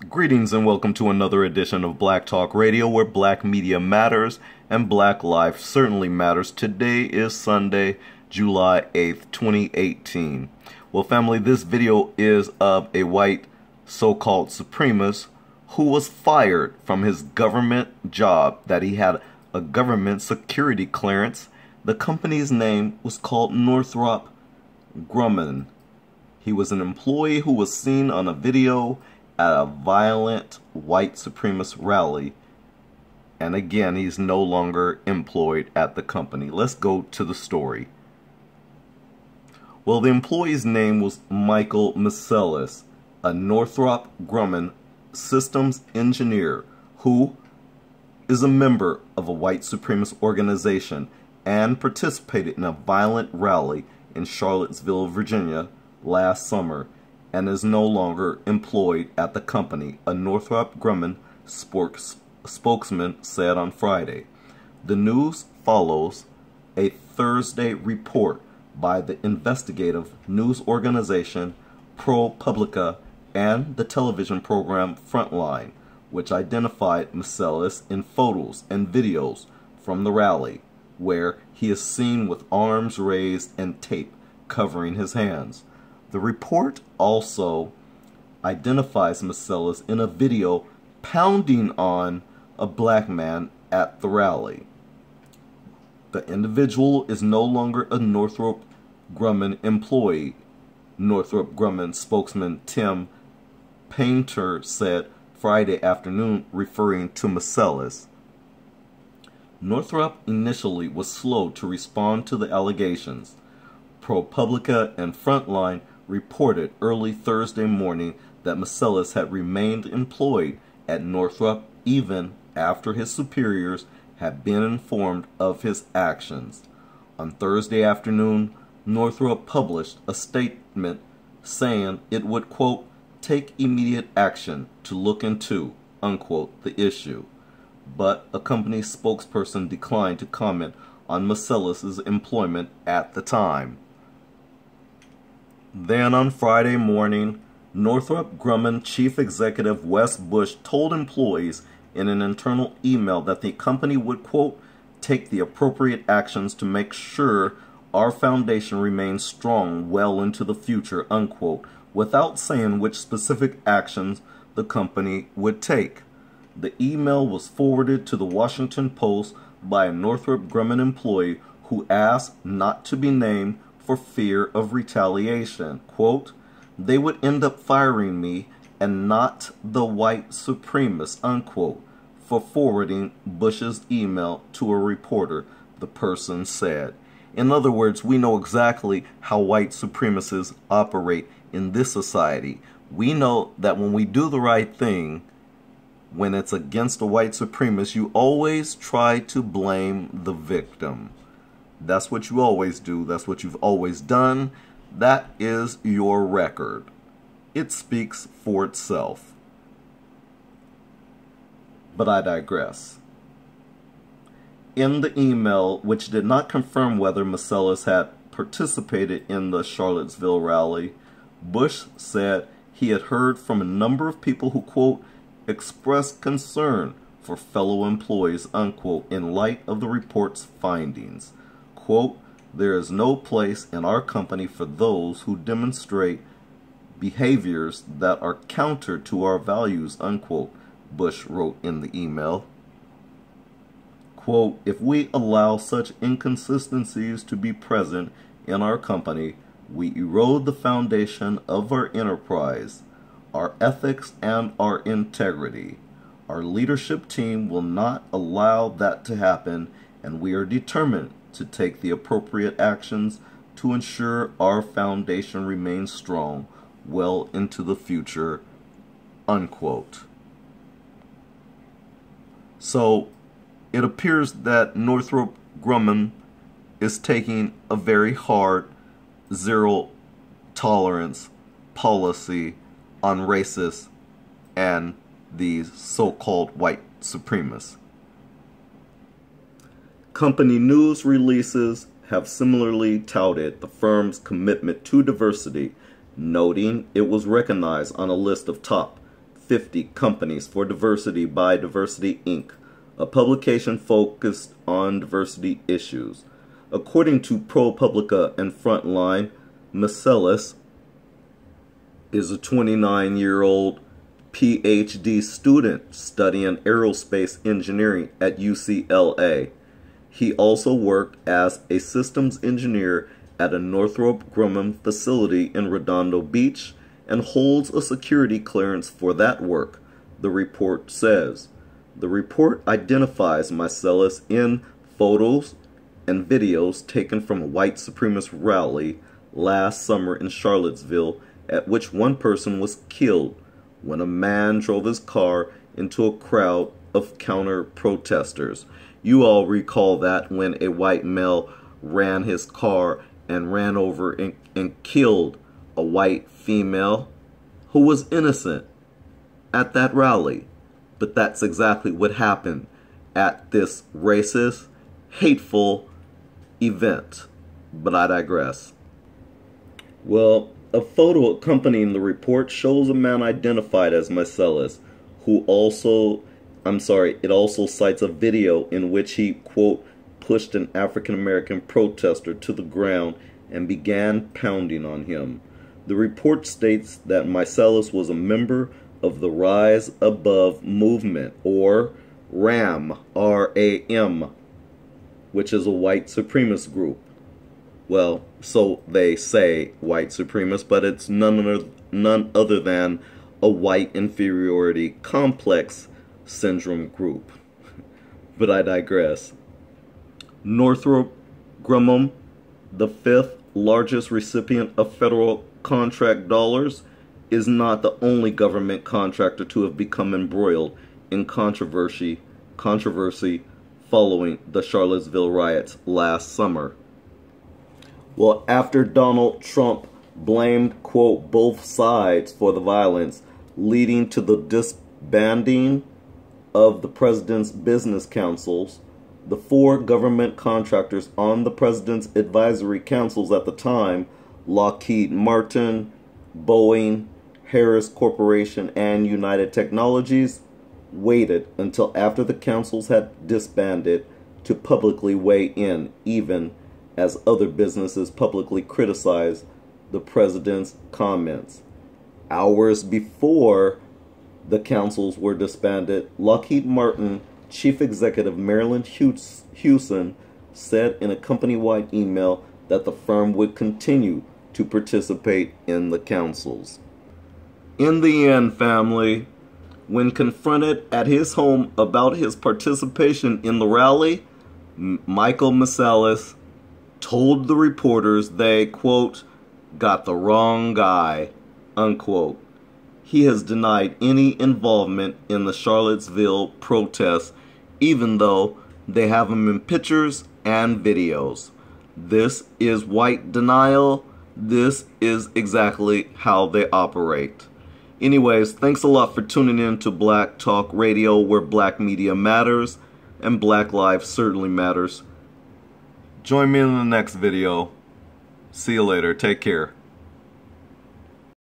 Greetings and welcome to another edition of Black Talk Radio, where black media matters and black life certainly matters. Today is Sunday, July 8th, 2018. Well, family, this video is of a white so-called supremacist who was fired from his government job, that he had a government security clearance. The company's name was called Northrop Grumman. He was an employee who was seen on a video at a violent white supremacist rally, and again, he's no longer employed at the company. Let's go to the story. Well, the employee's name was Michael Macelis, a Northrop Grumman systems engineer who is a member of a white supremacist organization and participated in a violent rally in Charlottesville, Virginia last summer, and is no longer employed at the company, a Northrop Grumman spokesman said on Friday. The news follows a Thursday report by the investigative news organization ProPublica and the television program Frontline, which identified Macelis in photos and videos from the rally, where he is seen with arms raised and tape covering his hands. The report also identifies Macelis in a video pounding on a black man at the rally. The individual is no longer a Northrop Grumman employee, Northrop Grumman spokesman Tim Painter said Friday afternoon, referring to Macelis. Northrop initially was slow to respond to the allegations. ProPublica and Frontline reported early Thursday morning that Macelis had remained employed at Northrop even after his superiors had been informed of his actions. On Thursday afternoon, Northrop published a statement saying it would, quote, take immediate action to look into, unquote, the issue. But a company spokesperson declined to comment on Macelis' employment at the time. Then on Friday morning, Northrop Grumman Chief Executive Wes Bush told employees in an internal email that the company would, quote, take the appropriate actions to make sure our foundation remains strong well into the future, unquote, without saying which specific actions the company would take. The email was forwarded to the Washington Post by a Northrop Grumman employee who asked not to be named for fear of retaliation. Quote, they would end up firing me and not the white supremacist, unquote, for forwarding Bush's email to a reporter, the person said. In other words, we know exactly how white supremacists operate in this society. We know that when we do the right thing, when it's against a white supremacist, you always try to blame the victim. That's what you always do. That's what you've always done. That is your record. It speaks for itself. But I digress. In the email, which did not confirm whether Macelis had participated in the Charlottesville rally, Bush said he had heard from a number of people who, quote, expressed concern for fellow employees, unquote, in light of the report's findings. Quote, there is no place in our company for those who demonstrate behaviors that are counter to our values, unquote, Bush wrote in the email. Quote, if we allow such inconsistencies to be present in our company, we erode the foundation of our enterprise, our ethics, and our integrity. Our leadership team will not allow that to happen, and we are determined to take the appropriate actions to ensure our foundation remains strong well into the future, unquote. So it appears that Northrop Grumman is taking a very hard zero tolerance policy on racists and these so-called white supremacists. Company news releases have similarly touted the firm's commitment to diversity, noting it was recognized on a list of top 50 Companies for Diversity by Diversity, Inc., a publication focused on diversity issues. According to ProPublica and Frontline, Marcellus is a 29-year-old PhD student studying aerospace engineering at UCLA. He also worked as a systems engineer at a Northrop Grumman facility in Redondo Beach and holds a security clearance for that work, the report says. The report identifies Marcellus in photos and videos taken from a white supremacist rally last summer in Charlottesville, at which one person was killed when a man drove his car into a crowd of counter-protesters. You all recall that, when a white male ran his car and ran over and killed a white female who was innocent at that rally. But that's exactly what happened at this racist, hateful event. But I digress. Well, a photo accompanying the report shows a man identified as Marcellus, it also cites a video in which he, quote, pushed an African-American protester to the ground and began pounding on him. The report states that Marcellus was a member of the Rise Above movement, or RAM, R-A-M, which is a white supremacist group. Well, so they say, white supremacist, but it's none other than a white inferiority complex syndrome group. But I digress. Northrop Grumman, the 5th largest recipient of federal contract dollars, is not the only government contractor to have become embroiled in controversy following the Charlottesville riots last summer. Well, after Donald Trump blamed, quote, both sides for the violence, leading to the disbanding of the president's business councils, the 4 government contractors on the president's advisory councils at the time, Lockheed Martin, Boeing, Harris Corporation, and United Technologies, waited until after the councils had disbanded to publicly weigh in, even as other businesses publicly criticized the president's comments. Hours before the councils were disbanded, Lockheed Martin Chief Executive Marilyn Hewson said in a company-wide email that the firm would continue to participate in the councils. In the end, family, when confronted at his home about his participation in the rally, Michael Marcellus told the reporters they, quote, got the wrong guy, unquote. He has denied any involvement in the Charlottesville protests, even though they have him in pictures and videos. This is white denial. This is exactly how they operate. Anyways, thanks a lot for tuning in to Black Talk Radio, where black media matters and black life certainly matters. Join me in the next video. See you later. Take care.